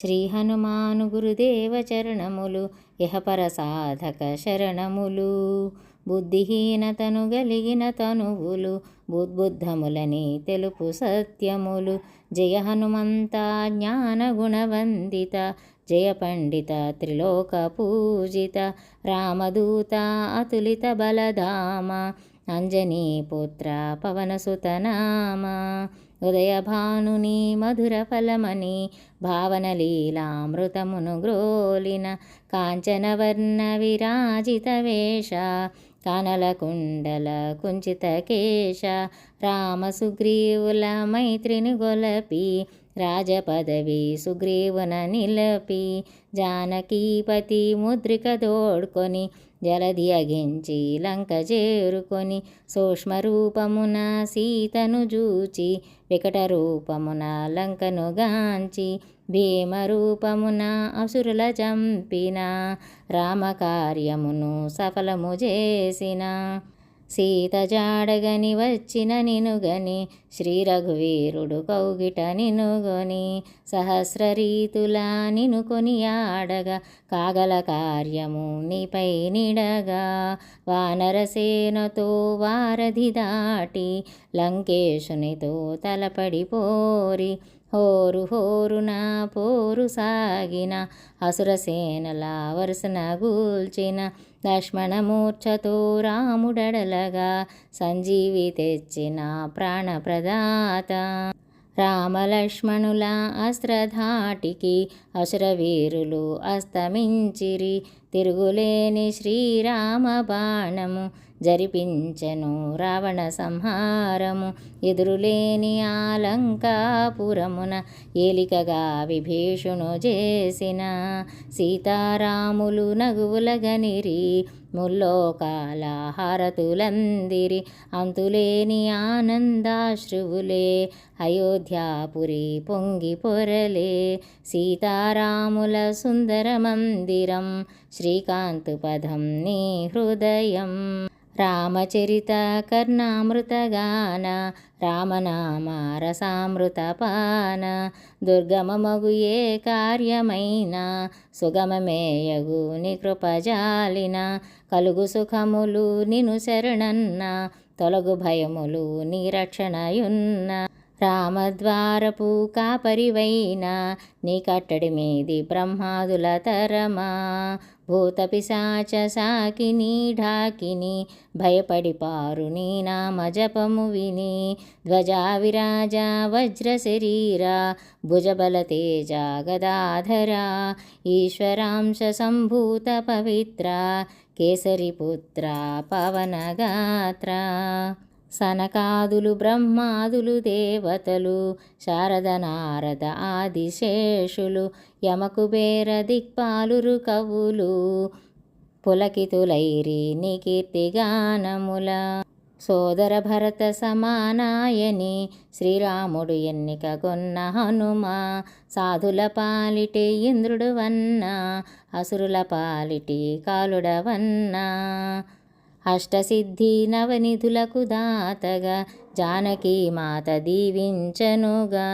శ్రీ హనుమాను గురుదేవ చరణములు ఇహపర సాధక శరణములు. బుద్ధిహీనతను గలిగిన తనువులు బుద్బుద్ధములని తెలుపు సత్యములు. జయ హనుమంత జ్ఞాన గుణవందిత, జయ పండిత త్రిలోక పూజిత, రామదూత అతులిత బలధామ, అంజనీ పుత్ర పవనసుతనామ. ఉదయ భానుని మధుర ఫలమని భావనలీలామృతమును గ్రోలిన, కాంచనవర్ణ విరాజిత వేష, కానల కుండల కుంచిత కేశ, రామ సుగ్రీవుల మైత్రిని గొలపి, రాజపదవి సుగ్రీవున నిలపి, జానకీపతి ముద్రిక దోడ్కొని, జలధి అగించి లంక చేరుకొని, సూక్ష్మరూపమున సీతను జూచి, వికట రూపమున లంకను గాంచి, భీమరూపమున అసురుల చంపిన, రామకార్యమును సఫలము చేసిన. సీత జాడగని వచ్చిన నినుగని, శ్రీ రఘువీరుడు కౌగిట నినుగొని, సహస్ర రీతులా నినుకొని ఆడగా, కాగల కార్యము నీపై నిడగా, వానరసేనతో వారధి దాటి, లంకేశునితో తలపడిపోరి, హోరు హోరున పోరు సాగిన, అసురసేనల వరుసన గూల్చిన, లక్ష్మణమూర్ఛతో రాముడడలగా, సంజీవి తెచ్చిన ప్రాణప్రదాత. రామలక్ష్మణుల అస్త్రధాటికి అసురవీరులు అస్తమించిరి, తిరుగులేని శ్రీరామ బాణము జరిపించెను రావణ సంహారము. ఎదురులేని ఆలంకాపురమున ఏలికగా విభీషును చేసిన, సీతారాములు నగువులగనిరి, ముల్లోకాల హారతులందిరి, అంతులేని ఆనందాశ్రువులే అయోధ్యాపురి పొంగి పొరలే. సీతారాముల సుందర మందిరం, శ్రీకాంతు పదం నీ హృదయం. రామచరిత కర్ణామృతగాన, రామనామ రసామృత పాన, దుర్గమమగు ఏ కార్యమైన, సుగమమేయగు ని కృపజాలిన, కలుగు సుఖములు నిను శరణన్న, తొలగు భయములు నీ రక్షణయున్న. రామద్వారపు కాపరివైన, నీ కట్టడి మీది బ్రహ్మాదుల తరమా, భూత పిశాచ సాకిని ఢాకిని, భయపడిపారు నీ నామ జపము విని. ధ్వజా విరాజ వజ్ర శరీర, భుజబల తేజ గదాధర, ఈశ్వరాంశ సంభూత పవిత్ర, కేసరి పుత్ర పవనగాత్ర. సనకాదులు బ్రహ్మాదులు దేవతలు, శారద నారద ఆదిశేషులు, యమకుబేర దిక్పాలురు కవులు, పులకితులైరి నీ కీర్తిగానముల. సోదర భరత సమానాయని, శ్రీరాముడు ఎన్నిక గొన్న హనుమ, సాధుల పాలిటి ఇంద్రుడు వన్న, అసురుల పాలిటి కాలుడవన్న. అష్టసిద్ధి నవనిధులకు దాతగా, జానకీ మాత దీవించనుగా,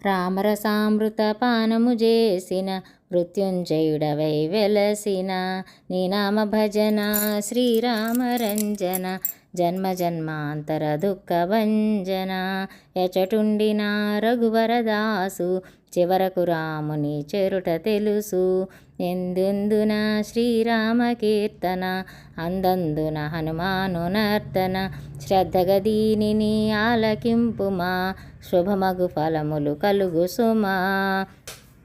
రామరసామృత పానము చేసిన, మృత్యుంజయుడవై వెలసిన, నీ నామ భజన శ్రీరామరంజన, జన్మ జన్మాంతర దుఃఖ భంజన. ఎచటుండిన రఘువరదాసు, చివరకు రాముని చెరుట తెలుసు, ఎందెందున శ్రీరామ కీర్తన, అందందున హనుమాను నర్తన. శ్రద్ధగా దీనిని ఆలకింపుమా, శుభమగు ఫలములు కలుగు సుమా.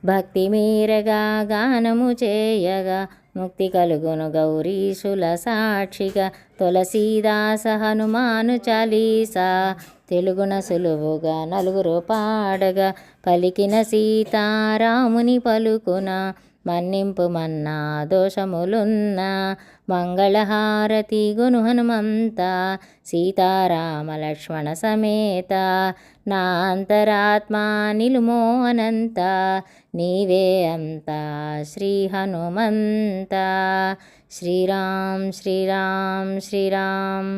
భక్తి మీరగా గానము చేయగా, ముక్తి కలుగును గౌరీశుల సాక్షిగా. తులసీదాస హనుమాను చాలీసా, తెలుగున సులువుగా నలుగురు పాడగా, పలికిన సీతారాముని పలుకున, మన్నింపు మన్నా దోషములున్నా. మంగళహారతి గును హనుమంత, సీతారామ లక్ష్మణ సమేత, నా అంతరాత్మా నిలుమో అనంత, నీవే అంత శ్రీ హనుమంత. శ్రీరామ్ శ్రీరామ్ శ్రీరామ్.